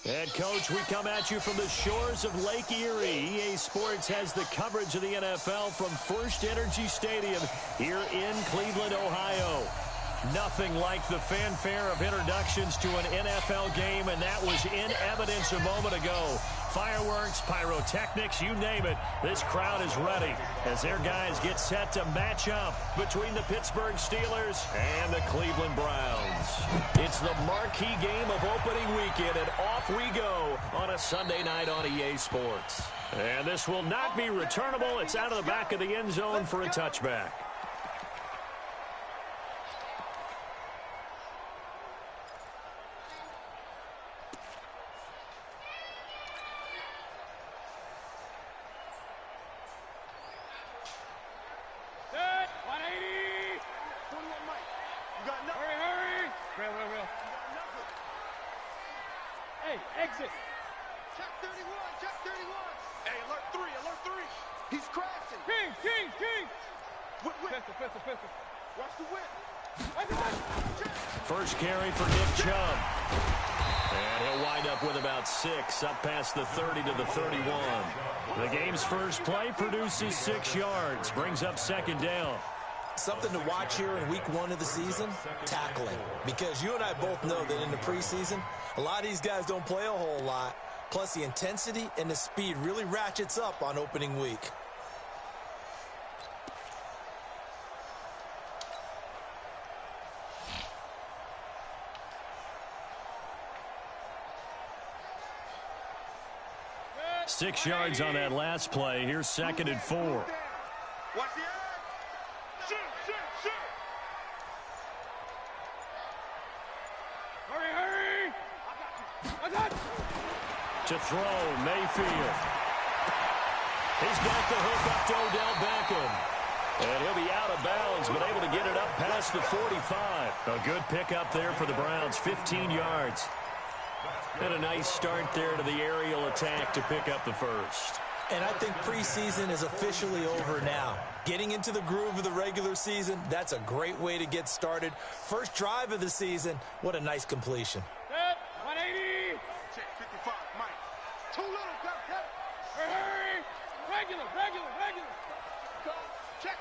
And, Coach, we come at you from the shores of Lake Erie. EA Sports has the coverage of the NFL from First Energy Stadium here in Cleveland, Ohio. Nothing like the fanfare of introductions to an NFL game, and that was in evidence a moment ago. Fireworks, pyrotechnics, you name it. This crowd is ready as their guys get set to match up between the Pittsburgh Steelers and the Cleveland Browns. It's the marquee game of opening weekend, and off we go on a Sunday night on EA Sports. And this will not be returnable. It's out of the back of the end zone for a touchback. Exit. Check 31, check 31. Hey, alert 3, alert 3. He's crashing. King. Whip. Pistol. Watch the whip. First carry for Nick Chubb. And he'll wind up with about 6, up past the 30 to the 31. The game's first play produces 6 yards, brings up second down. Something to watch here in week 1 of the season, tackling. Because you and I both know that in the preseason, a lot of these guys don't play a whole lot. Plus, the intensity and the speed really ratchets up on opening week. Good. 6 yards on that last play. Here's second and 4. Watch the eye. Shoot. Hurry. I got you. To throw, Mayfield. He's got the hook up to Odell Beckham. And he'll be out of bounds, but able to get it up past the 45. A good pickup there for the Browns, 15 yards. And a nice start there to the aerial attack to pick up the first. And I think preseason is officially over now. Getting into the groove of the regular season, that's a great way to get started. First drive of the season, what a nice completion. Set, 180. Check 55, Mike. Too little, cut. Hurry. Regular. Check.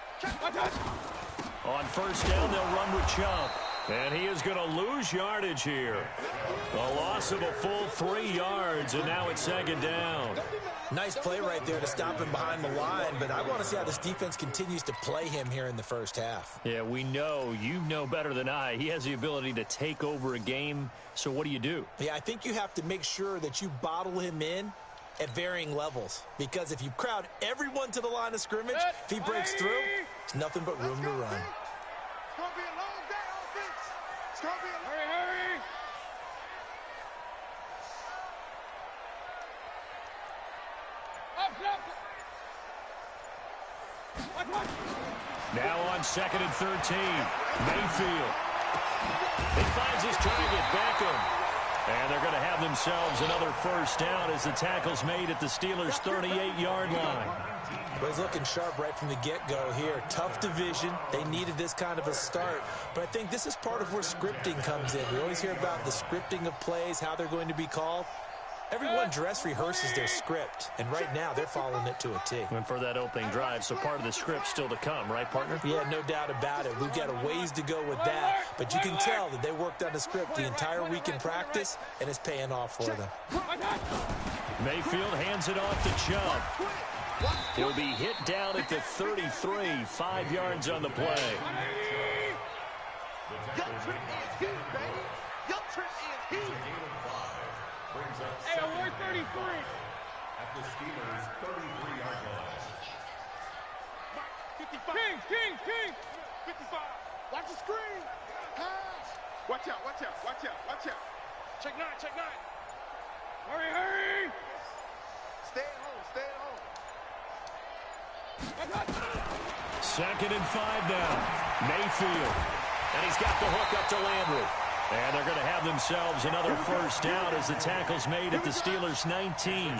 On first down, they'll run with Chubb. And he is going to lose yardage here. A loss of a full 3 yards, and now it's second down. Nice play right there to stop him behind the line, but I want to see how this defense continues to play him here in the first half. Yeah, we know. You know better than I. He has the ability to take over a game, so what do? Yeah, I think you have to make sure that you bottle him in at varying levels, because if you crowd everyone to the line of scrimmage, if he breaks through, it's nothing but room to run. It's going to be a long day, offense. It's going to be a hurry. Now on second and 13, Mayfield. He finds his target, Beckham. And they're going to have themselves another first down as the tackle's made at the Steelers' 38-yard line. But he's looking sharp right from the get-go here. Tough division. They needed this kind of a start. But I think this is part of where scripting comes in. We always hear about the scripting of plays, how they're going to be called. Everyone dress rehearses their script, and right now they're following it to a T. And for that opening drive, so part of the script still to come, right, partner? Yeah, no doubt about it. We've got a ways to go with that, but you can tell that they worked on the script the entire week in practice, and it's paying off for them. Mayfield hands it off to Chubb. He'll be hit down at the 33, 5 yards on the play. Your trip is huge, baby. Your trip is huge. Hey, alert 33. At the Steelers' 33-yard line. 55. King. 55. Watch the screen. Pass. Watch out. Check 9. Hurry. Stay at home. Second and 5 now. Mayfield. And he's got the hook up to Landry. And they're going to have themselves another first down as the tackle's made at the Steelers' 19.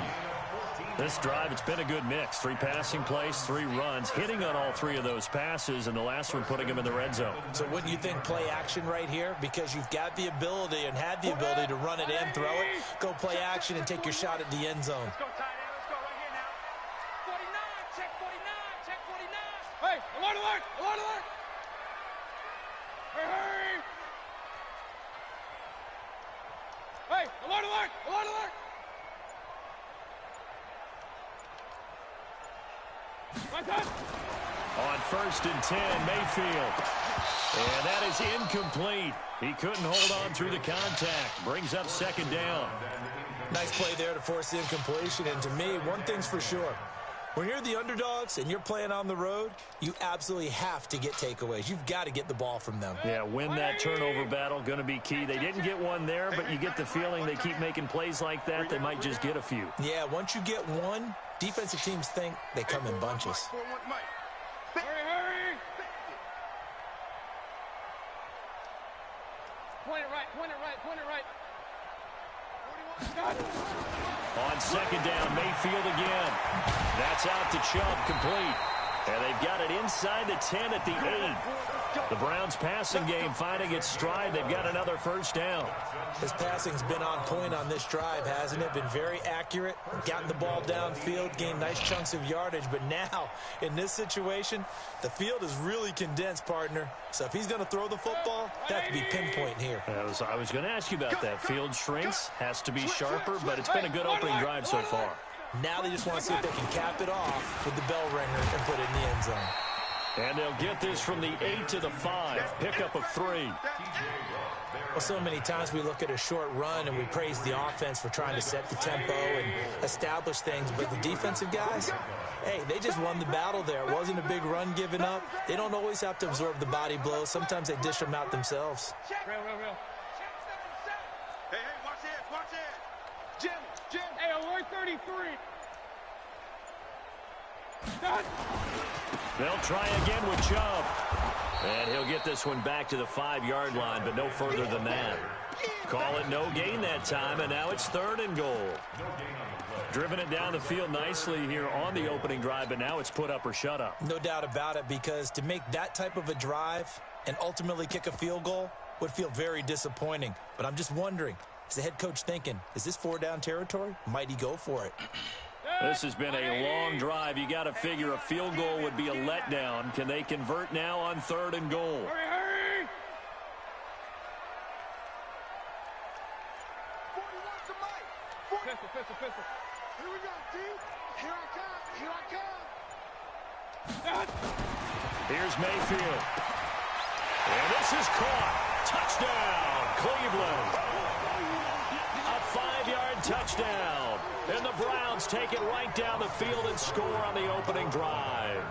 This drive, it's been a good mix. 3 passing plays, 3 runs, hitting on all 3 of those passes, and the last one putting him in the red zone. So wouldn't you think play action right here? Because you've got the ability and had the ability to run it and throw it. Go play action and take your shot at the end zone. Let's go, tight end. Let's go right here now. 49, check 49, check 49. Hey, alert, alert, alert, alert. Hey, hey. Hey, alert, alert, alert, alert. On 1st and 10, Mayfield. And that is incomplete. He couldn't hold on through the contact. Brings up 2nd down. Nice play there to force the incompletion. And to me, one thing's for sure. When you're the underdogs and you're playing on the road, you absolutely have to get takeaways. You've got to get the ball from them. Yeah, win that turnover battle, going to be key. They didn't get one there, but you get the feeling they keep making plays like that, they might just get a few. Yeah, once you get one, defensive teams think they come in bunches. Hurry, hurry. Point it right, point it right, point it right. On 2nd down, Mayfield again. That's out to Chubb, complete. And they've got it inside the 10 at the 8. The Browns' passing game finding its stride. They've got another 1st down. His passing's been on point on this drive, hasn't it? Been very accurate, gotten the ball downfield, gained nice chunks of yardage. But now, in this situation, the field is really condensed, partner. So if he's going to throw the football, that could be pinpoint here. I was going to ask you about that. Field shrinks, has to be sharper, but it's been a good opening drive so far. Now they just want to see if they can cap it off with the bell ringer and put it in the end zone. And they'll get this from the 8 to the 5. Pickup of 3. Well, so many times we look at a short run and we praise the offense for trying to set the tempo and establish things. But the defensive guys, hey, they just won the battle there. It wasn't a big run given up. They don't always have to absorb the body blows. Sometimes they dish them out themselves. Real. Hey, watch it. Jim. Hey, alert 33. Done. They'll try again with Chubb. And he'll get this one back to the 5-yard line, but no further than that. Call it no gain that time, and now it's 3rd and goal. Driven it down the field nicely here on the opening drive, but now it's put up or shut up. No doubt about it, because to make that type of a drive and ultimately kick a field goal would feel very disappointing. But I'm just wondering, is the head coach thinking, is this 4-down territory? Might he go for it? This has been a long drive. You got to figure a field goal would be a letdown. Can they convert now on 3rd and goal? Hurry. 41 to Mike. Pistol. Here we go, T. Here I come. Done. Here's Mayfield. And this is caught. Touchdown, Cleveland. A 5-yard touchdown. And the Browns take it right down the field and score on the opening drive.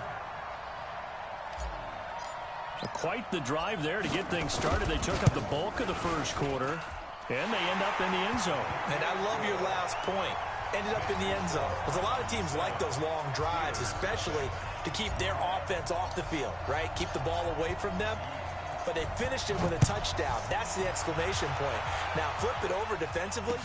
Quite the drive there to get things started. They took up the bulk of the first quarter, and they end up in the end zone. And I love your last point. Ended up in the end zone. Because a lot of teams like those long drives, especially to keep their offense off the field, right? Keep the ball away from them. But they finished it with a touchdown. That's the exclamation point. Now, flip it over defensively.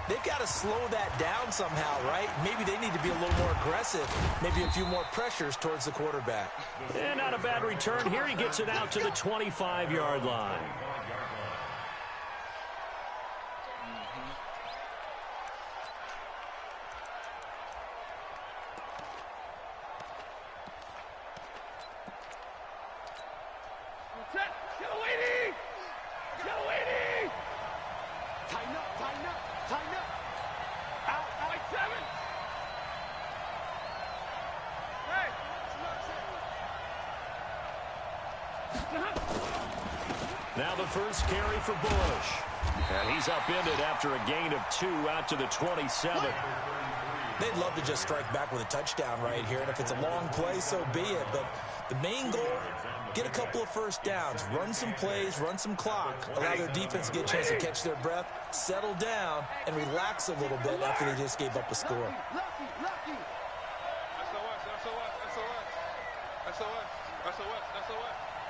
They've got to slow that down somehow, right? Maybe they need to be a little more aggressive. Maybe a few more pressures towards the quarterback. And not a bad return here. He gets it out to the 25-yard line. Tighten up. Out. Like 7. Hey. Now the first carry for Bush. And he's upended after a gain of 2 out to the 27. They'd love to just strike back with a touchdown right here. And if it's a long play, so be it. But the main goal, get a couple of first downs, run some plays, run some clock, allow their defense to get a chance to catch their breath, settle down, and relax a little bit after they just gave up a score. Lucky. SOS.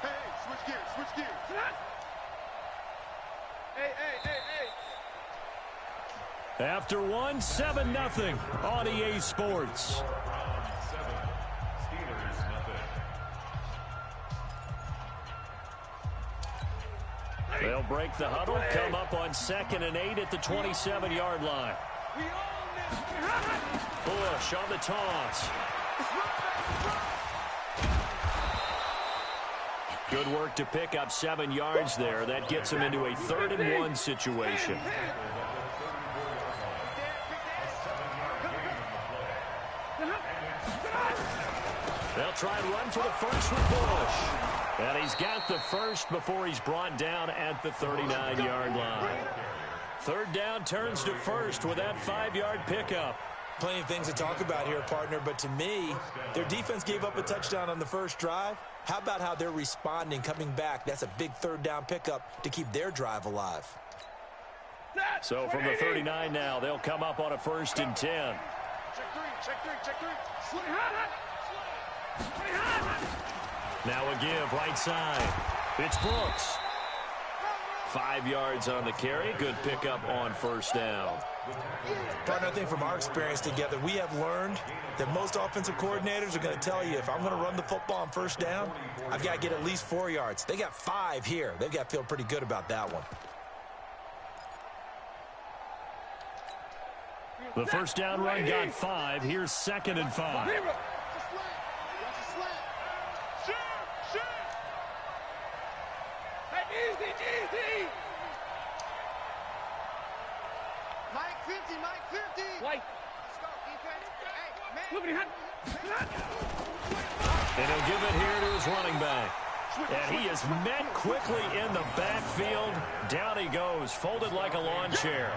Hey, switch gears. Hey. After one, 7-0 on EA Sports. They'll break the huddle, come up on 2nd and 8 at the 27-yard line. Bush on the toss. Good work to pick up 7 yards there. That gets him into a 3rd and 1 situation. They'll try and run for the first with Bush. And he's got the first before he's brought down at the 39-yard line. 3rd down turns to first with that 5-yard pickup. Plenty of things to talk about here, partner, but to me, their defense gave up a touchdown on the first drive. How about how they're responding, coming back? That's a big 3rd down pickup to keep their drive alive. So from the 39 now, they'll come up on a 1st and 10. Check three. Now a give right side. It's Brooks. 5 yards on the carry. Good pickup on 1st down. Partner, I think from our experience together, we have learned that most offensive coordinators are going to tell you, if I'm going to run the football on 1st down, I've got to get at least 4 yards. They got 5 here. They've got to feel pretty good about that one. The 1st down run got 5. Here's 2nd and 5. Easy. Mike 50. White. Let's go, defense. Hey, man. And he'll give it here to his running back. And he is met quickly in the backfield. Down he goes, folded like a lawn chair.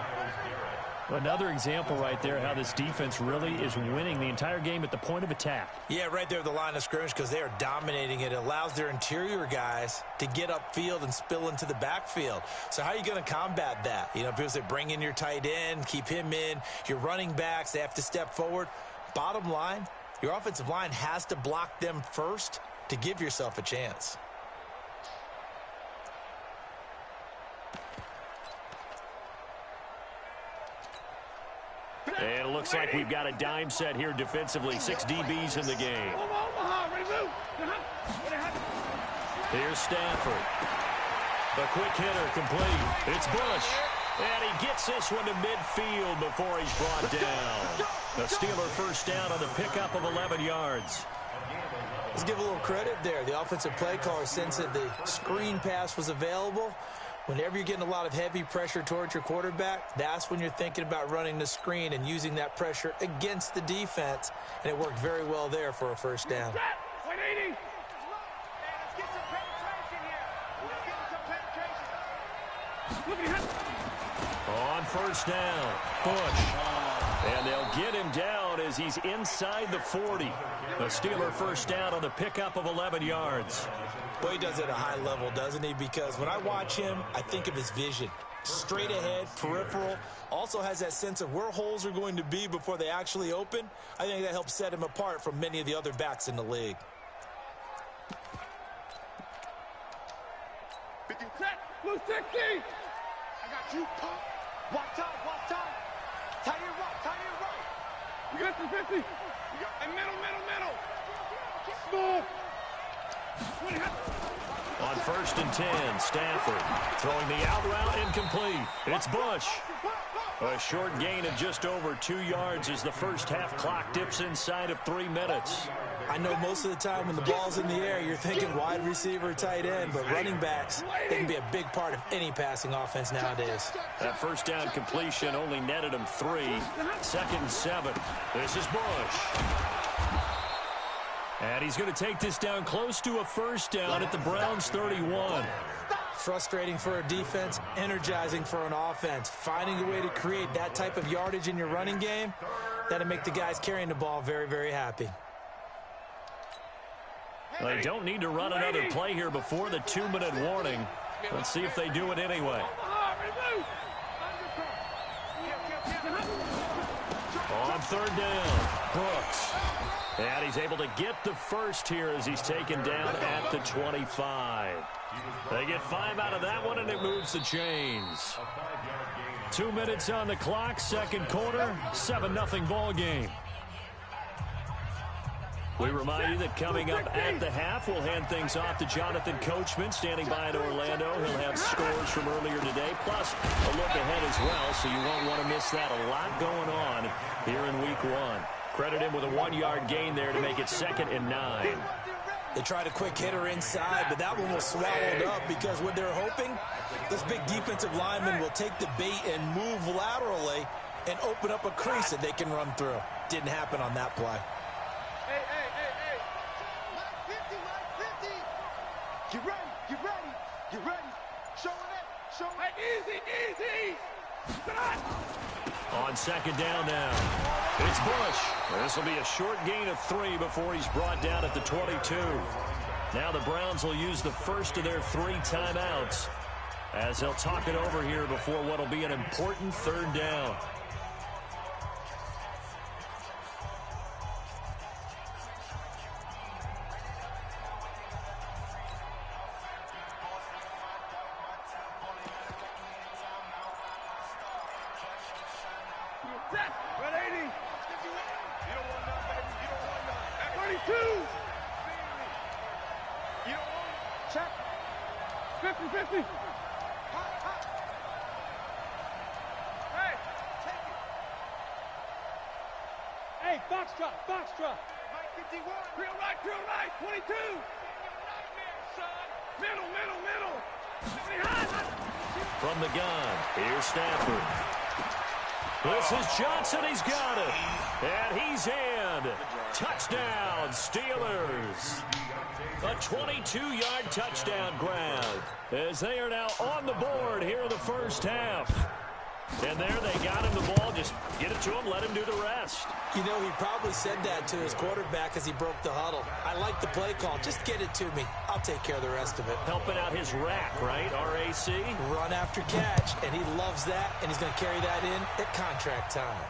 Another example right there how this defense really is winning the entire game at the point of attack. Yeah, right there at the line of scrimmage because they are dominating it. It allows their interior guys to get upfield and spill into the backfield. So how are you going to combat that? You know, people say bring in your tight end, keep him in. Your running backs, they have to step forward. Bottom line, your offensive line has to block them first to give yourself a chance. And it looks like we've got a dime set here defensively. 6 DBs in the game. Here's Stafford. A quick hitter complete. It's Bush. And he gets this one to midfield before he's brought down. The Steeler 1st down on the pickup of 11 yards. Let's give a little credit there. The offensive play caller sensed that the screen pass was available. Whenever you're getting a lot of heavy pressure towards your quarterback, that's when you're thinking about running the screen and using that pressure against the defense. And it worked very well there for a 1st down. On 1st down, Bush. And they'll get him down as he's inside the 40. The Steeler 1st down on the pickup of 11 yards. Boy, he does it at a high level, doesn't he? Because when I watch him, I think of his vision. Straight ahead, peripheral. Also has that sense of where holes are going to be before they actually open. I think that helps set him apart from many of the other backs in the league. Blue 60. I got you, pump. Walk time. Tight end right. You got the 50. You got middle. Small. On 1st and 10, Stafford throwing the out route incomplete. It's Bush. A short gain of just over 2 yards as the 1st half clock dips inside of 3 minutes. I know most of the time when the ball's in the air, you're thinking wide receiver, tight end, but running backs, they can be a big part of any passing offense nowadays. That 1st down completion only netted him 3. 2nd and 7. This is Bush. And he's going to take this down close to a 1st down at the Browns' 31. Frustrating for a defense, energizing for an offense. Finding a way to create that type of yardage in your running game, that'll make the guys carrying the ball very, very happy. They don't need to run another play here before the 2-minute warning. Let's see if they do it anyway. On 3rd down, Brooks. And he's able to get the first here as he's taken down at the 25. They get 5 out of that one, and it moves the chains. 2 minutes on the clock, second quarter, 7-0 ball game. We remind you that coming up at the half, we'll hand things off to Jonathan Coachman, standing by in Orlando. He'll have scores from earlier today, plus a look ahead as well, so you won't want to miss that. A lot going on here in week one. Credit him with a 1-yard gain there to make it 2nd and 9. They tried a quick hitter inside, but that one was swallowed up because what they're hoping, this big defensive lineman will take the bait and move laterally and open up a crease that they can run through. Didn't happen on that play. Hey. Mike 50. Get ready. Showing it. Hey, easy. On 2nd down now, it's Bush. This will be a short gain of 3 before he's brought down at the 22. Now the Browns will use the first of their 3 timeouts as they'll talk it over here before what will be an important 3rd down. Check. 50. Hot. Hey, take it. Hey, box drop. Mike 51. Real right, 22. Middle. From the gun, here's Stafford. This is Johnson. He's got it. And he's in. Touchdown, Steelers. A 22-yard touchdown grab as they are now on the board here in the first half. And there they got him the ball. Just get it to him, let him do the rest. You know, he probably said that to his quarterback as he broke the huddle. I like the play call. Just get it to me. I'll take care of the rest of it. Helping out his rack, right? RAC? Run after catch, and he loves that, and he's going to carry that in at contract time.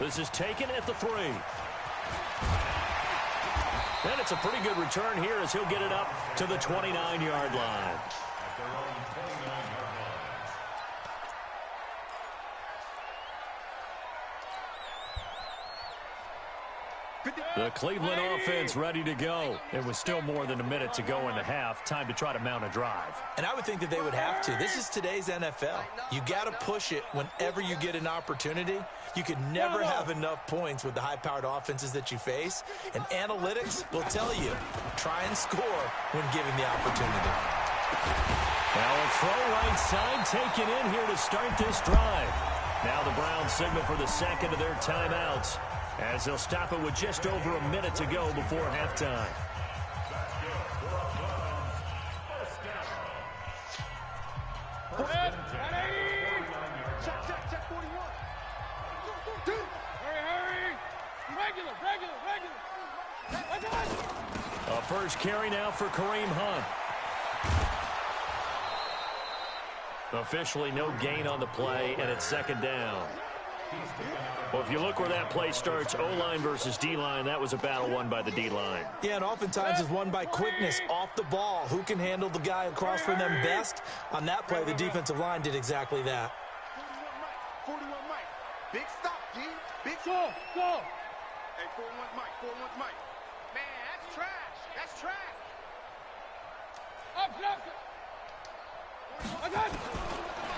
This is taken at the 3. And it's a pretty good return here as he'll get it up to the 29-yard line. The Cleveland offense ready to go. It was still more than a minute to go in the half. Time to try to mount a drive. And I would think that they would have to. This is today's NFL. You got to push it whenever you get an opportunity. You can never have enough points with the high-powered offenses that you face. And analytics will tell you, try and score when given the opportunity. Now a throw right side taken in here to start this drive. Now the Browns signal for the 2nd of their timeouts, as they'll stop it with just over a minute to go before halftime. Check 41. Hurry. Regular. A first carry now for Kareem Hunt. Officially no gain on the play, and it's 2nd down. Well, if you look where that play starts, O-line versus D-line, that was a battle won by the D-line. Yeah, and oftentimes it's won by quickness off the ball. Who can handle the guy across from them best? On that play, the defensive line did exactly that. 41 Mike. Big stop, D. Big stop. Go. Hey, 41 Mike. Man, that's trash. Up. I got it.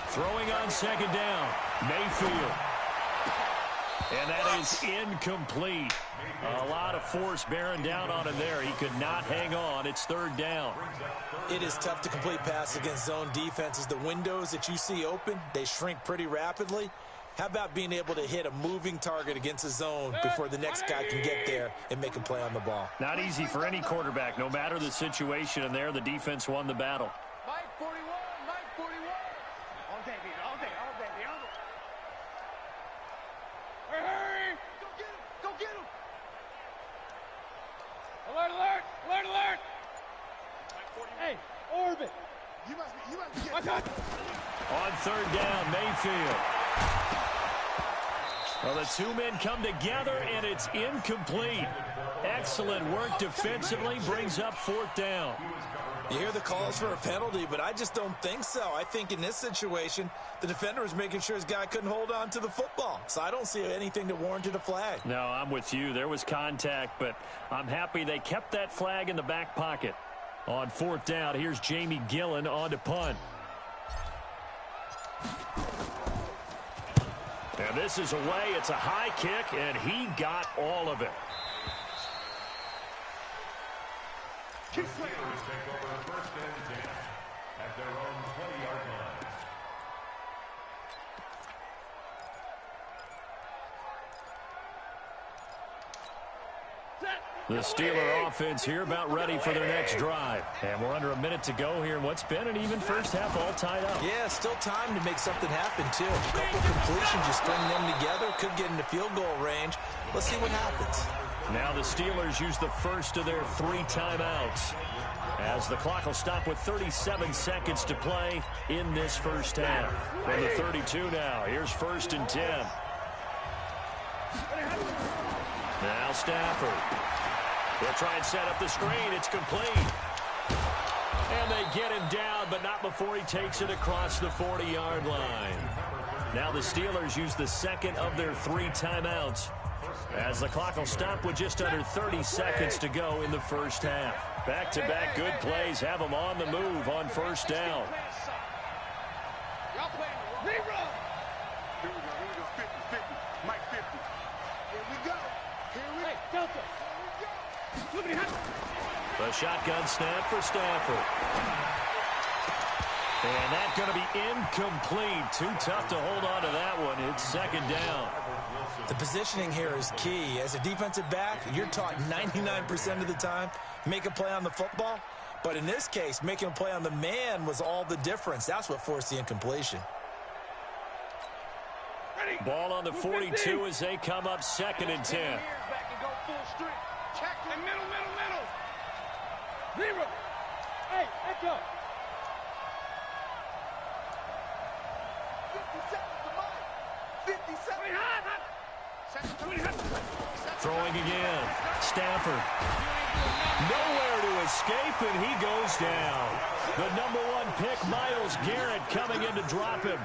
Throwing on 2nd down, Mayfield. And that is incomplete. A lot of force bearing down on him there. He could not hang on. It's 3rd down. It is tough to complete passes against zone defenses. The windows that you see open, they shrink pretty rapidly. How about being able to hit a moving target against a zone before the next guy can get there and make a play on the ball? Not easy for any quarterback, no matter the situation. And there, the defense won the battle. Mike 41. All day. Hurry. Go get him. Alert. Hey, orbit. You must be On 3rd down, Mayfield. Well, the 2 men come together, and it's incomplete. Excellent work defensively, brings up 4th down. You hear the calls for a penalty, but I just don't think so. I think in this situation, the defender was making sure his guy couldn't hold on to the football. So I don't see anything that warranted a flag. No, I'm with you. There was contact, but I'm happy they kept that flag in the back pocket. On 4th down, here's Jamie Gillen on to punt. And this is away. It's a high kick, and he got all of it. Steelers take over 1st and 10 at their own 20-yard line. The Steeler offense here about ready for their next drive. And we're under a minute to go here in what's been an even first half, all tied up. Yeah, still time to make something happen, too. A couple completions, you string them together, could get into field goal range. Let's see what happens. Now the Steelers use the first of their 3 timeouts, as the clock will stop with 37 seconds to play in this first half. From the 32 now, here's 1st and 10. Now Stafford. They'll try and set up the screen. It's complete. And they get him down, but not before he takes it across the 40-yard line. Now the Steelers use the second of their 3 timeouts, as the clock will stop with just under 30 seconds to go in the first half. Back-to-back good plays have them on the move on 1st down. Y'all playing REDRUM. Here we go, 50, 50, Mike 50. Here we go. Hey, Delta. The shotgun snap for Stafford. And that's going to be incomplete. Too tough to hold on to that one. It's 2nd down. The positioning here is key. As a defensive back, you're taught 99% of the time, make a play on the football. But in this case, making a play on the man was all the difference. That's what forced the incompletion. Ball on the 42 as they come up 2nd and 10. Check the middle. Zero. Hey, echo. 57. Throwing again. Stafford. Nowhere to escape, and he goes down. The #1 pick, Myles Garrett, coming in to drop him.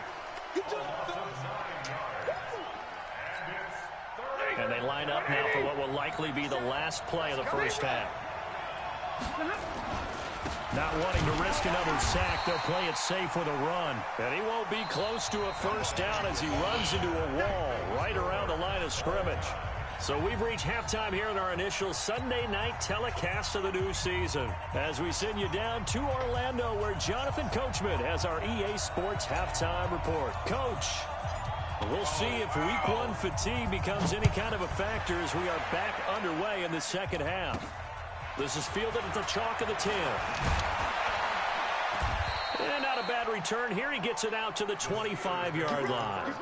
And they line up now for what will likely be the last play of the first half. Not wanting to risk another sack, they'll play it safe with a run. And he won't be close to a first down as he runs into a wall right around the line of scrimmage. So we've reached halftime here in our initial Sunday night telecast of the new season, as we send you down to Orlando, where Jonathan Coachman has our EA Sports halftime report. Coach, we'll see if Week 1 fatigue becomes any kind of a factor as we are back underway in the second half. This is fielded at the chalk of the 10. And not a bad return here. He gets it out to the 25-yard line.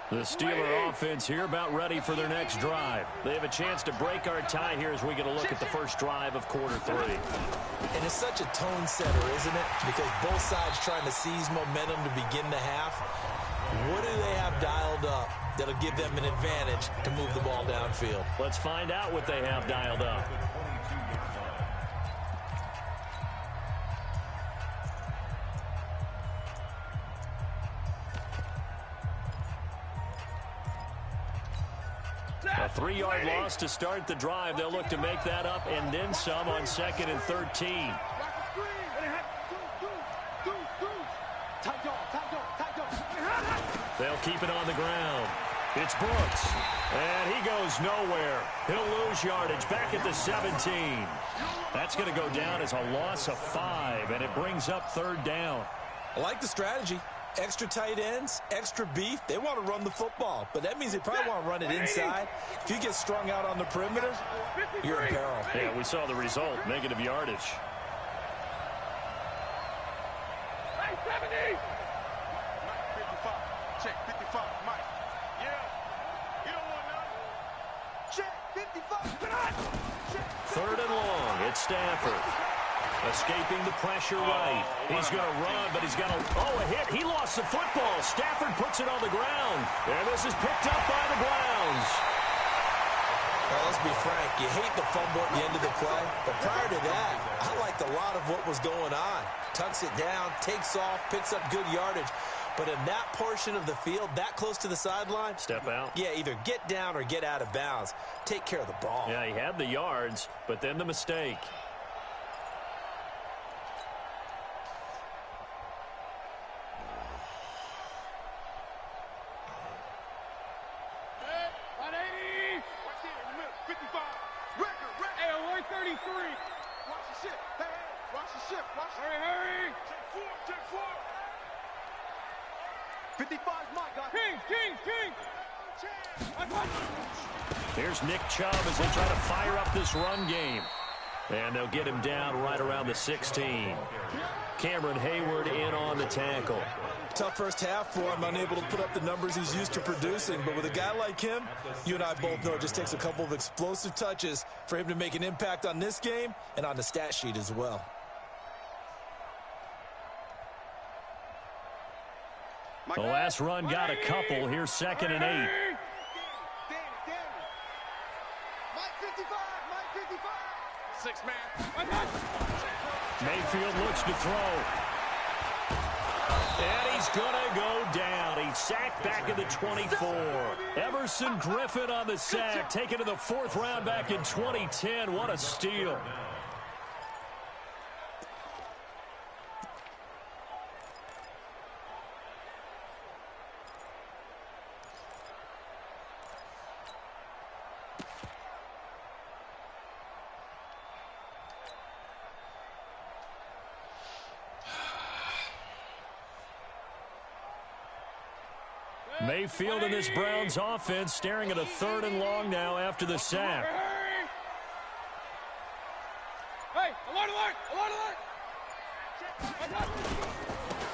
The Steeler offense here about ready for their next drive. They have a chance to break our tie here as we get a look at the first drive of quarter 3. And it's such a tone setter, isn't it? Because both sides trying to seize momentum to begin the half. What do they have dialed up that'll give them an advantage to move the ball downfield? Let's find out what they have dialed up. A 3-yard loss to start the drive. They'll look to make that up and then some on 2nd and 13. They'll keep it on the ground. It's Brooks. And he goes nowhere. He'll lose yardage back at the 17. That's going to go down as a loss of 5, and it brings up 3rd down. I like the strategy. Extra tight ends, extra beef. They want to run the football, but that means they probably want to run it inside. If you get strung out on the perimeter, you're in peril. Yeah, we saw the result, negative yardage. Hey, 70! Mike, 55. Check, 55. Mike. Yeah. You don't want none. Check, 55. Check. 3rd and long. It's Stafford. Escaping the pressure right. He's going to run, but he's got a hit. He lost the football. Stafford puts it on the ground. And this is picked up by the Browns. Well, let's be frank. You hate the fumble at the end of the play. But prior to that, I liked a lot of what was going on. Tucks it down, takes off, picks up good yardage. But in that portion of the field, that close to the sideline, step out. Yeah, either get down or get out of bounds. Take care of the ball. Yeah, he had the yards, but then the mistake. Here's Nick Chubb as they try to fire up this run game. And they'll get him down right around the 16. Cameron Hayward in on the tackle. Tough first half for him, unable to put up the numbers he's used to producing. But with a guy like him, you and I both know it just takes a couple of explosive touches for him to make an impact on this game and on the stat sheet as well. The last run got a couple. Here's 2nd and 8. Mayfield looks to throw. And he's going to go down. He's sacked back in the 24. Everson Griffin on the sack, taken to the 4th round back in 2010. What a steal. Mayfield in this Browns offense staring at a 3rd and long now after the sack. Hey, alert!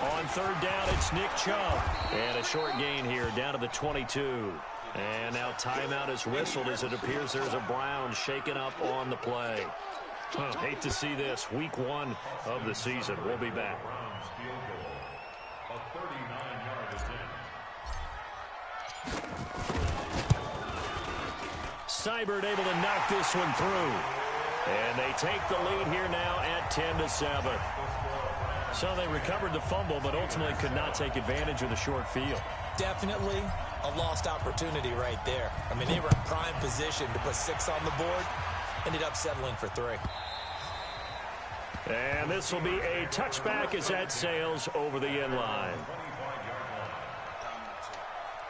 On 3rd down, it's Nick Chubb. And a short gain here down to the 22. And now timeout is whistled as it appears there's a Brown shaken up on the play. Hate to see this. Week 1 of the season. We'll be back. Seibert able to knock this one through. And they take the lead here now at 10-7. So they recovered the fumble, but ultimately could not take advantage of the short field. Definitely a lost opportunity right there. I mean, they were in prime position to put 6 on the board. Ended up settling for 3. And this will be a touchback as that sails over the end line.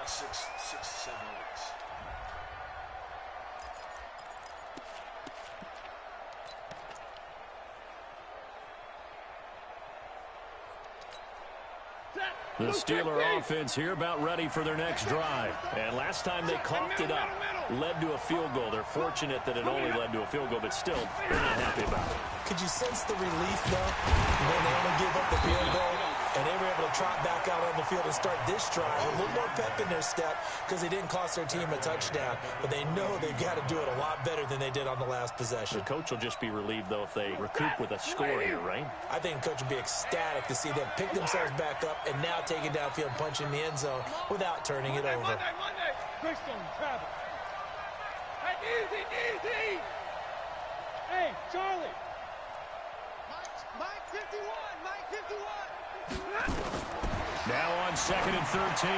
6, 7 weeks. The Steeler offense here about ready for their next drive. And last time they coughed it up, led to a field goal. They're fortunate that it only led to a field goal, but still, they're not happy about it. Could you sense the relief, though, when they only gave up the field goal? And they were able to trot back out on the field and start this drive with a little more pep in their step because they didn't cost their team a touchdown. But they know they've got to do it a lot better than they did on the last possession. The coach will just be relieved, though, if they recoup with a score here, right? I think the coach will be ecstatic to see them pick themselves back up and now take it downfield, punch in the end zone without turning it over. Monday. Christian, Travis. Hey, easy. Hey, Charlie. Mike 51. Now on 2nd and 13.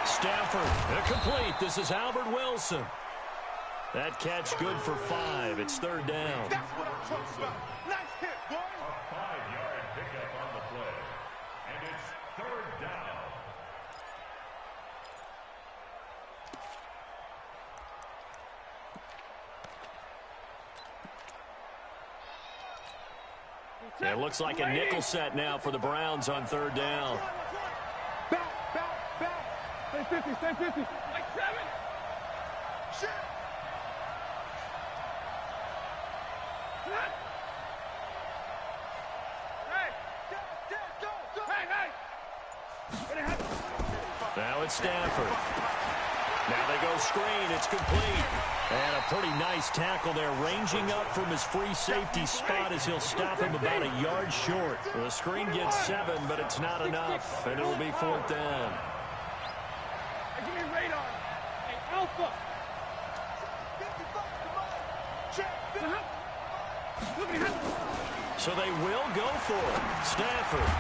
Stafford, incomplete. This is Albert Wilson. That catch good for 5. It's 3rd down. That's what I'm talking about. Nice hit, boy. A 5-yard pickup on the play. And it's 3rd down. It looks like a nickel set now for the Browns on 3rd down. Back. Stay 50. Like 7. Shit. Hey. Now it's Stafford. Now they go screen. It's complete. And a pretty nice tackle there, ranging up from his free safety spot as he'll stop him about a yard short. The screen gets 7, but it's not enough, and it'll be 4th down. Hey, give me radar. Hey, Alpha. So they will go for it. Stafford.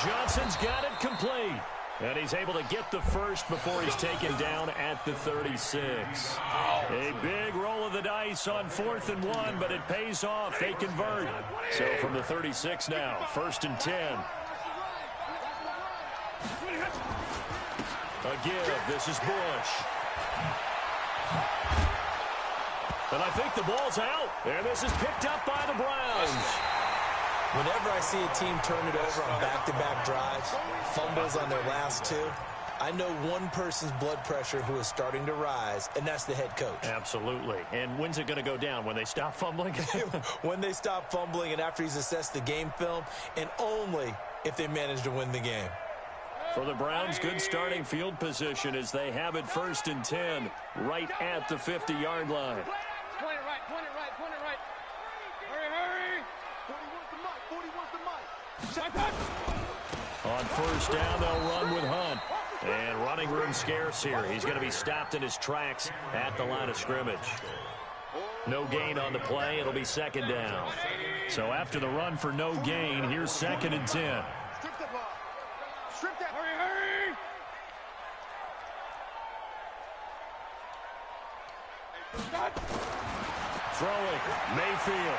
Johnson's got it complete. And he's able to get the first before he's taken down at the 36. A big roll of the dice on 4th and 1, but it pays off. They convert. So from the 36 now, 1st and 10. A give. This is Bush. And I think the ball's out. And this is picked up by the Browns. Whenever I see a team turn it over on back-to-back drives, fumbles on their last 2, I know one person's blood pressure who is starting to rise, and that's the head coach. Absolutely. And when's it going to go down? When they stop fumbling? When they stop fumbling and after he's assessed the game film, and only if they manage to win the game. For the Browns, good starting field position as they have it 1st and 10, right at the 50-yard line. Point it right, point it right, point it right. Hurry, hurry. 41's the mic. On 1st down, they'll run with Hunt. And running room scarce here. He's going to be stopped in his tracks at the line of scrimmage. No gain on the play. It'll be 2nd down. So after the run for no gain, here's 2nd and 10. Strip the ball. Strip that. Hurry, hurry. Throwing, Mayfield.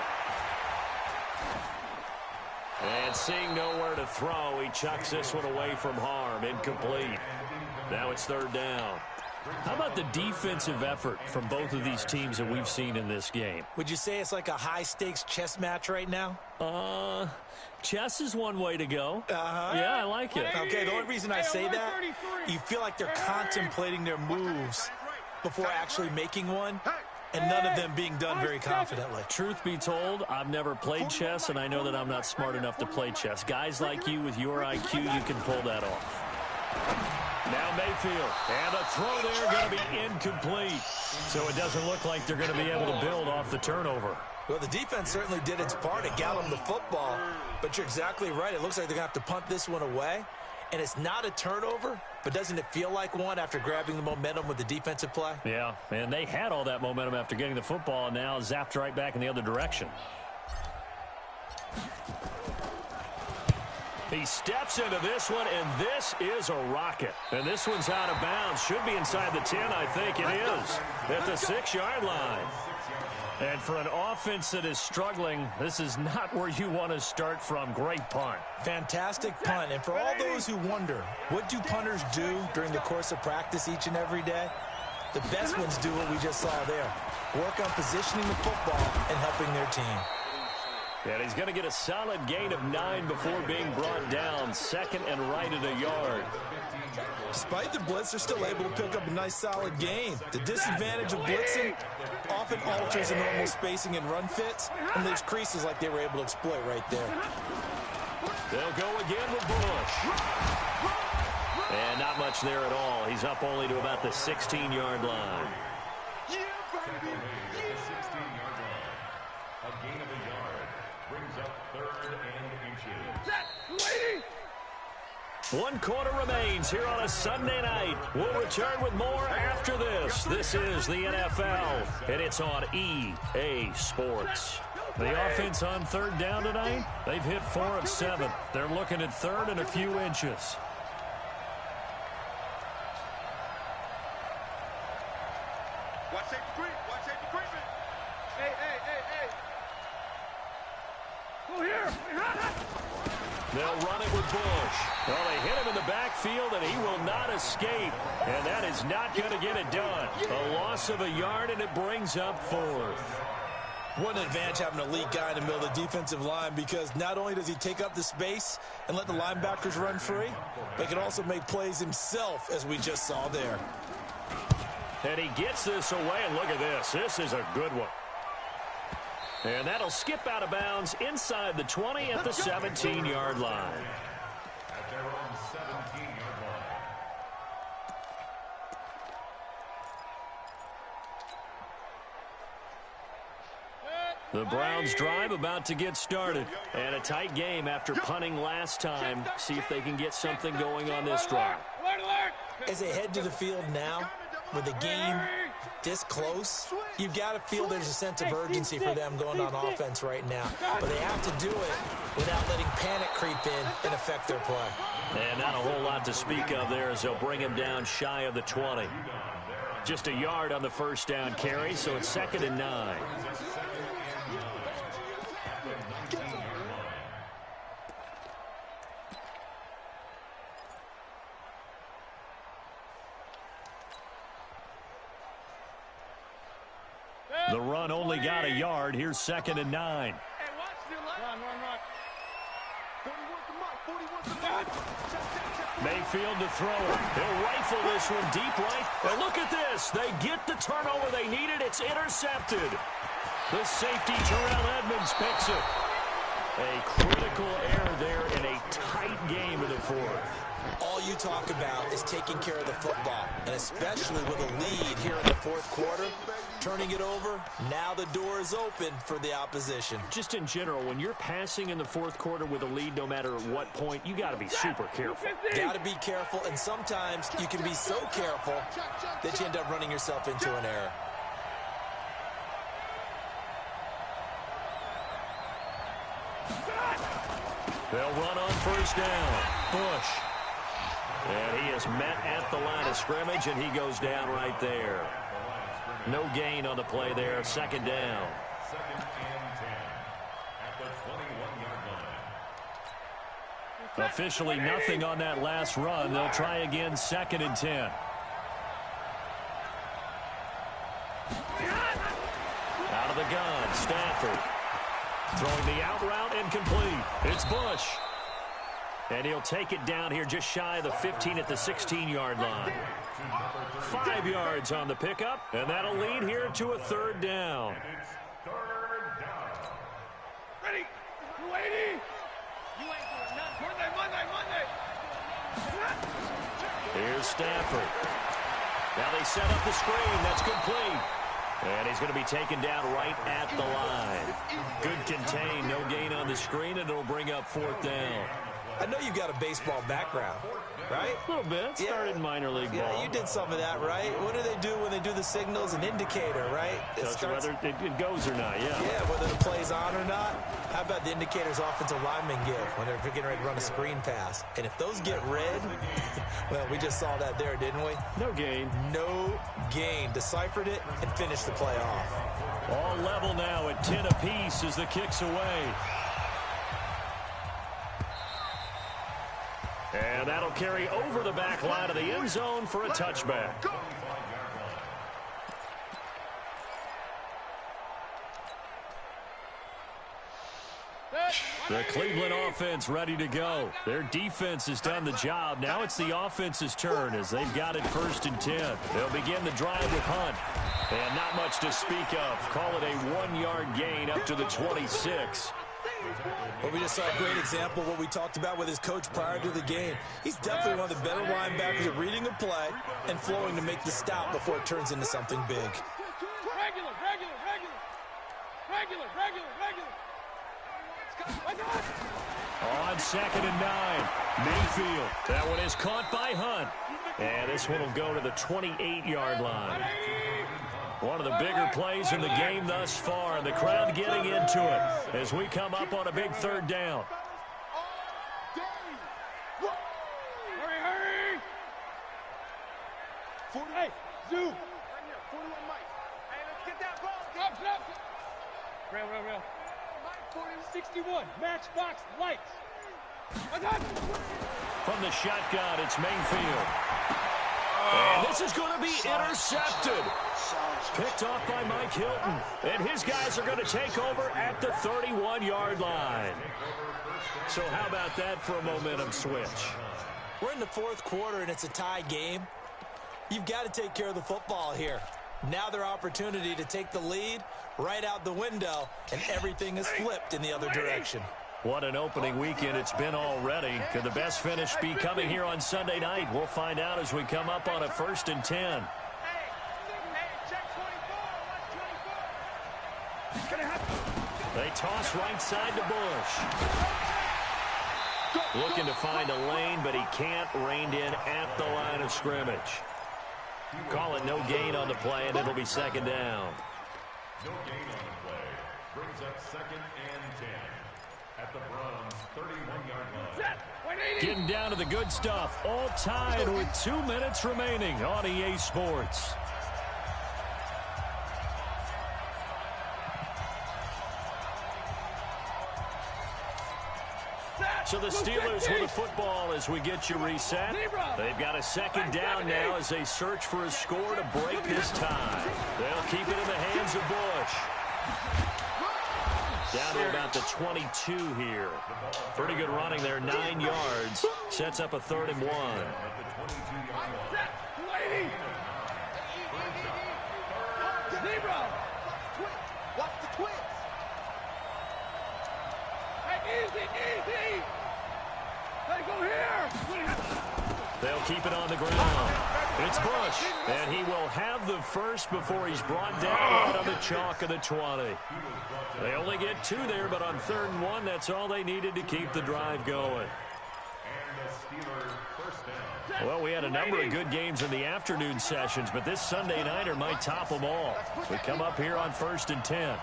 And seeing nowhere to throw, he chucks this one away from harm. Incomplete. Now it's 3rd down. How about the defensive effort from both of these teams that we've seen in this game? Would you say it's like a high-stakes chess match right now? Chess is one way to go. Uh-huh. Yeah, I like it. Okay, the only reason I say that, you feel like they're contemplating their moves before actually making one, and none of them being done very confidently. Truth be told, I've never played chess, and I know that I'm not smart enough to play chess. Guys like you with your IQ, you can pull that off. Now Mayfield, and a throw there going to be incomplete. So it doesn't look like they're going to be able to build off the turnover. Well, the defense certainly did its part at galloping the football, but you're exactly right. It looks like they're going to have to punt this one away, and it's not a turnover, but doesn't it feel like one after grabbing the momentum with the defensive play? Yeah, and they had all that momentum after getting the football, and now zapped right back in the other direction. He steps into this one, and this is a rocket. And this one's out of bounds. Should be inside the 10, I think it is. At the 6-yard line. And for an offense that is struggling, this is not where you want to start from. Great punt. Fantastic punt. And for all those who wonder, what do punters do during the course of practice each and every day? The best ones do what we just saw there. Work on positioning the football and helping their team. And he's going to get a solid gain of 9 before being brought down. 2nd and right at a yard. Despite the blitz, they're still able to pick up a nice solid gain. The disadvantage of blitzing often alters the normal spacing and run fits and leaves creases like they were able to exploit right there. They'll go again with Bush. And not much there at all. He's up only to about the 16-yard line. Yeah, baby. Yeah. 16-yard line. A gain of a yard brings up 3rd and inches. Lady. 1 quarter remains here on a Sunday night. We'll return with more after this. This is the NFL, and it's on EA Sports. The offense on 3rd down tonight, they've hit 4 of 7. They're looking at 3rd and a few inches. Watch safety creep. Watch safety creeping. Hey. Go here. They'll run it with Bush. Well, they hit him in the backfield, and he will not escape. And that is not going to get it done. A loss of a yard, and it brings up 4th. What an advantage having an elite guy in the middle of the defensive line, because not only does he take up the space and let the linebackers run free, but he can also make plays himself, as we just saw there. And he gets this away, and look at this. This is a good one. And that'll skip out of bounds inside the 20 at the 17-yard line. At their own 17-yard The Browns drive about to get started. And a tight game after punting last time. See if they can get something going on this drive. As they head to the field now, with the game this close, you've got to feel there's a sense of urgency for them going on offense right now. But they have to do it without letting panic creep in and affect their play. And not a whole lot to speak of there as they'll bring him down shy of the 20. Just a yard on the first down carry, so it's 2nd and 9. The run only got a yard. Here's 2nd and 9. Mayfield to throw it. He'll rifle this one deep right. And look at this. They get the turnover they needed. It's intercepted. The safety, Terrell Edmonds, picks it. A critical error there in a tight game in the 4th. All you talk about is taking care of the football, and especially with a lead here in the 4th quarter, turning it over, now the door is open for the opposition. Just in general, when you're passing in the 4th quarter with a lead, no matter what point, you got to be super careful. Got to be careful, and sometimes you can be so careful that you end up running yourself into an error. They'll run on first down. Bush. And he is met at the line of scrimmage, and he goes down right there. No gain on the play there. 2nd down. 2nd and 10 at the 21-yard line. Officially nothing on that last run. They'll try again 2nd and 10. Out of the gun, Stafford. Throwing the out route, incomplete. It's Bush. And he'll take it down here just shy of the 15 at the 16-yard line. 5 yards on the pickup, and that'll lead here to a 3rd down. It's 3rd down. Ready? You waiting? You ain't doing nothing. Monday. Here's Stafford. Now they set up the screen. That's complete. And he's going to be taken down right at the line. Good contain. No gain on the screen, and it'll bring up 4th down. I know you've got a baseball background, right? A little bit. Started minor league ball. Yeah, you did some of that, right? What do they do when they do the signals? An indicator, right? Tells you whether it goes or not, yeah. Yeah, whether the play's on or not. How about the indicators offensive linemen give when they're getting ready to run a screen pass? And if those get red, well, we just saw that there, didn't we? No gain. No gain. Deciphered it and finished the play off. All level now at 10 apiece as the kick's away. And that'll carry over the back line of the end zone for a touchback. The Cleveland offense ready to go. Their defense has done the job. Now it's the offense's turn as they've got it 1st and 10. They'll begin the drive with Hunt. And not much to speak of. Call it a 1-yard gain up to the 26. Well, we just saw a great example of what we talked about with his coach prior to the game. He's definitely one of the better linebackers at reading a play and flowing to make the stop before it turns into something big. Regular. On 2nd and 9, Mayfield. That one is caught by Hunt. And this one will go to the 28-yard line. One of the bigger plays in the game thus far, and the crowd getting into it as we come up on a big 3rd down. Hurry! Hey, Zoo! 41 Mike. Hey, let's get that ball. Stop. Real. 61, matchbox lights. From the shotgun, it's Mayfield. And this is going to be intercepted. Picked off by Mike Hilton. And his guys are going to take over at the 31-yard line. So how about that for a momentum switch? We're in the 4th quarter, and it's a tie game. You've got to take care of the football here. Now their opportunity to take the lead right out the window, and everything is flipped in the other direction. What an opening weekend it's been already. Could the best finish be coming here on Sunday night? We'll find out as we come up on a 1st and 10. Hey, check 24. Watch 24. It's going to happen. They toss right side to Bush. Looking to find a lane, but he can't. Reined in at the line of scrimmage. Call it no gain on the play, and it'll be second down. No gain on the play. Brings up 2nd and 10 at the Browns' 31-yard line. Getting down to the good stuff. All tied with 2 minutes remaining on EA Sports. So the Steelers with the football as we get you reset. They've got a second down now as they search for a score to break this tie. They'll keep it in the hands of Bush. Down to about the 22 here. Pretty good running there, 9 yards. Sets up a 3rd and 1. Watch the twins. Easy. Let it go here. They'll keep it on the ground. It's Bush, and he will have the first before he's brought down right on the chalk of the 20. They only get 2 there, but on 3rd and 1, that's all they needed to keep the drive going. Well, we had a number of good games in the afternoon sessions, but this Sunday nighter might top them all. We come up here on 1st and 10.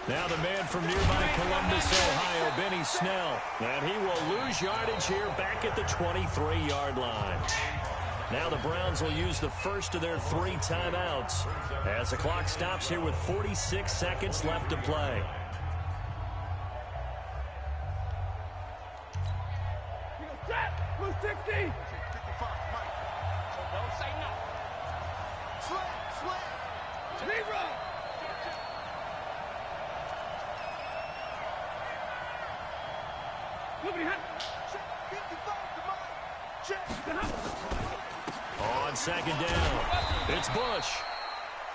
Now the man from nearby Columbus, Ohio, Benny Snell. And he will lose yardage here back at the 23-yard line. Now the Browns will use the first of their 3 timeouts as the clock stops here with 46 seconds left to play. Blue 60. 55, Mike. Don't say no. Slam. Zero. On second down, it's Bush.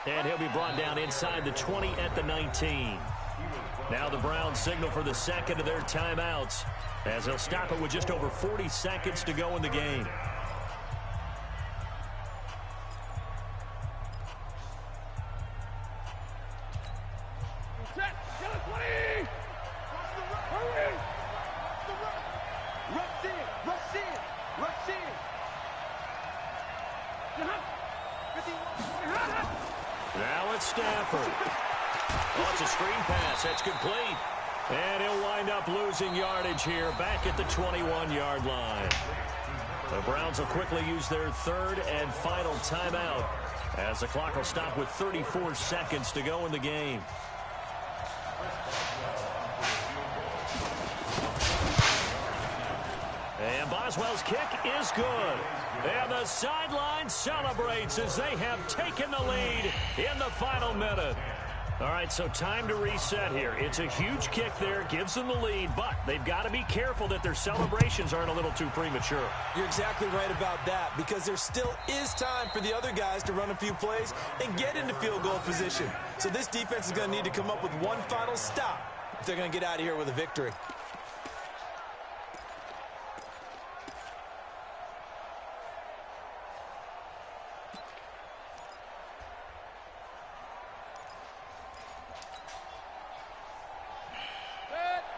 And he'll be brought down inside the 20 at the 19. Now the Browns signal for the second of their timeouts as they'll stop it with just over 40 seconds to go in the game. Now it's Stafford. Oh, it's a screen pass. That's complete. And he'll wind up losing yardage here back at the 21-yard line. The Browns will quickly use their 3rd and final timeout as the clock will stop with 34 seconds to go in the game. And Boswell's kick is good. And the sideline celebrates as they have taken the lead in the final minute. All right, so time to reset here. It's a huge kick there, gives them the lead, but they've got to be careful that their celebrations aren't a little too premature. You're exactly right about that, because there still is time for the other guys to run a few plays and get into field goal position. So this defense is going to need to come up with one final stop if they're going to get out of here with a victory.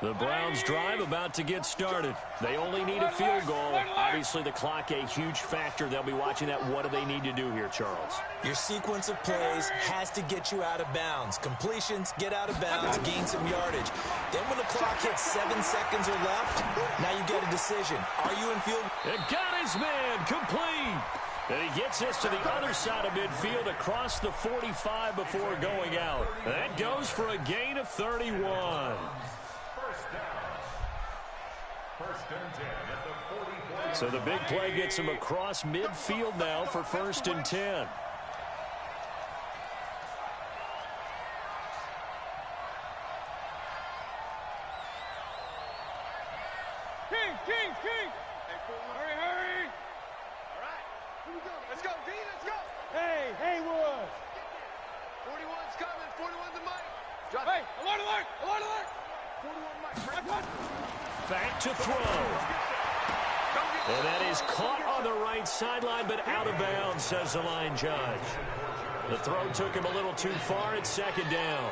The Browns drive about to get started. They only need a field goal. Obviously, the clock a huge factor. They'll be watching that. What do they need to do here, Charles? Your sequence of plays has to get you out of bounds. Completions, get out of bounds, gain some yardage. Then when the clock hits 7 seconds or left, now you get a decision. Are you in field? It got his man complete. And he gets this to the other side of midfield across the 45 before going out. That goes for a gain of 31. So the big play gets him across midfield now for 1st and 10. King. Hurry. All right. Here we go. Let's go, D. Let's go. Hey, Haywood. 41's coming. 41's the money. Hey, alert. Back to throw. And that is caught on the right sideline, but out of bounds, says the line judge. The throw took him a little too far. It's second down.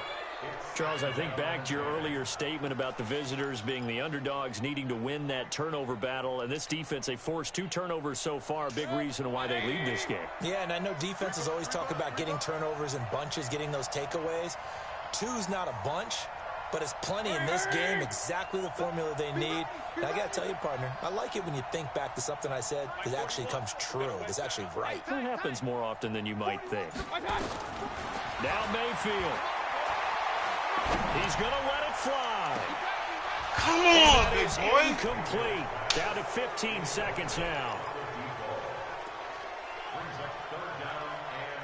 Charles, I think back to your earlier statement about the visitors being the underdogs needing to win that turnover battle. And this defense, they forced 2 turnovers so far, a big reason why they lead this game. Yeah, and I know defenses always talk about getting turnovers in bunches, getting those takeaways. 2's not a bunch, but it's plenty in this game, exactly the formula they need. And I got to tell you, partner, I like it when you think back to something I said that actually comes true. It's actually right. That happens more often than you might think. Now Mayfield. He's going to let it fly. Come on, big boy. Incomplete. Down to 15 seconds now. Brings up third down and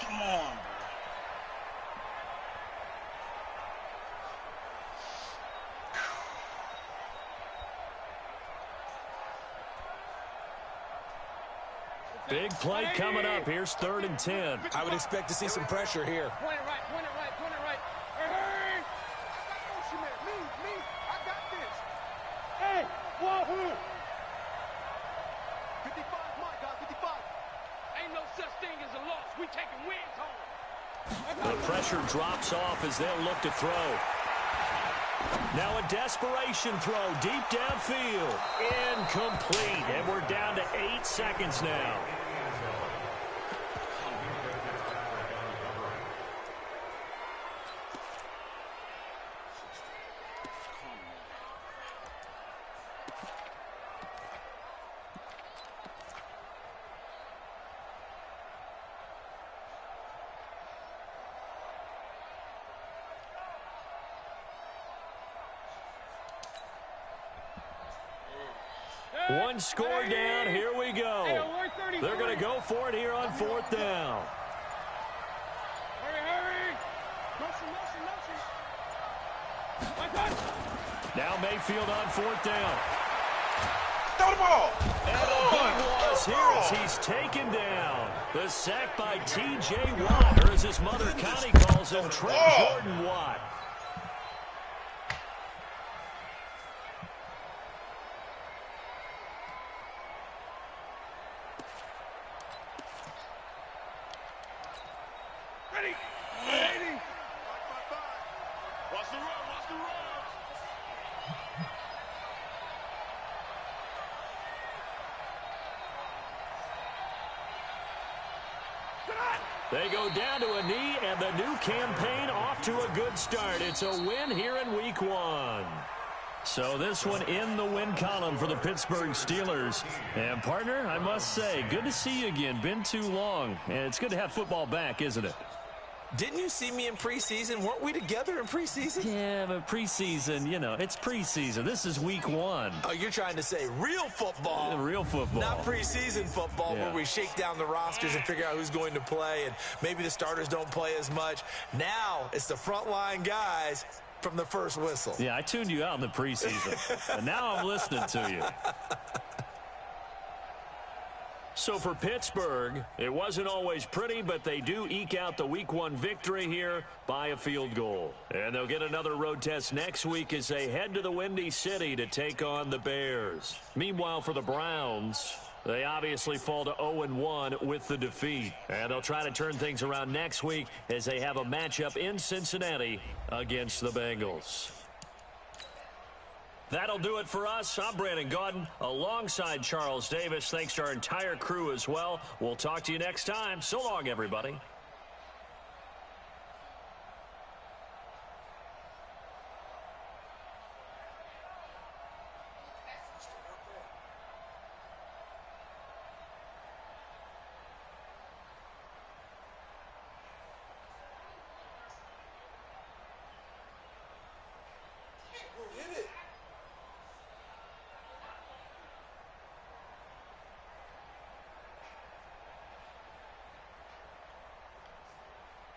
10. Come on, bro. Big play coming up. Here's 3rd and 10. I would expect to see some pressure here. Point it right, point it right, point it right. Hey! Me, I got this. Hey, wahoo! 55, my God, 55. Ain't no such thing as a loss. We taking wins home. The pressure drops off as they'll look to throw. Now a desperation throw deep downfield. Incomplete. And we're down to 8 seconds now. One score down. Here we go. They're going to go for it here on 4th down. Hurry. Motion. Now Mayfield on 4th down. Throw the ball. And a big loss here as he's taken down. The sack by T.J. Watt, or as his mother Connie calls him, Trent Jordan Watt. Ready. Watch the run. They go down to a knee, and the new campaign off to a good start. It's a win here in Week 1. So this one in the win column for the Pittsburgh Steelers. And, partner, I must say, good to see you again. Been too long. And it's good to have football back, isn't it? Didn't you see me in preseason? Weren't we together in preseason? Yeah, but preseason, you know, it's preseason. This is Week 1. Oh, you're trying to say real football. Real football. Not preseason football, Yeah. where we shake down the rosters and figure out who's going to play, and maybe the starters don't play as much. Now it's the frontline guys from the first whistle. Yeah, I tuned you out in the preseason. And now I'm listening to you. So for Pittsburgh, it wasn't always pretty, but they do eke out the Week 1 victory here by a field goal. And they'll get another road test next week as they head to the Windy City to take on the Bears. Meanwhile, for the Browns, they obviously fall to 0-1 with the defeat. And they'll try to turn things around next week as they have a matchup in Cincinnati against the Bengals. That'll do it for us. I'm Brandon Gaudin alongside Charles Davis. Thanks to our entire crew as well. We'll talk to you next time. So long, everybody.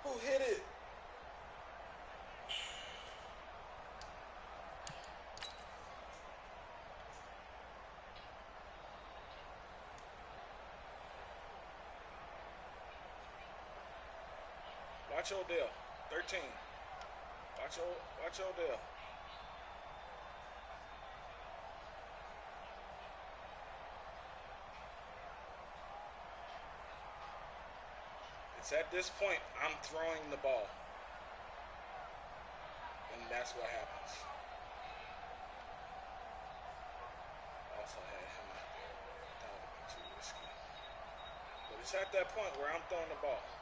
Who hit it? Watch Odell. 13. Watch Odell. It's at this point I'm throwing the ball. And that's what happens. Also had him out there. That would have been too risky. But it's at that point where I'm throwing the ball.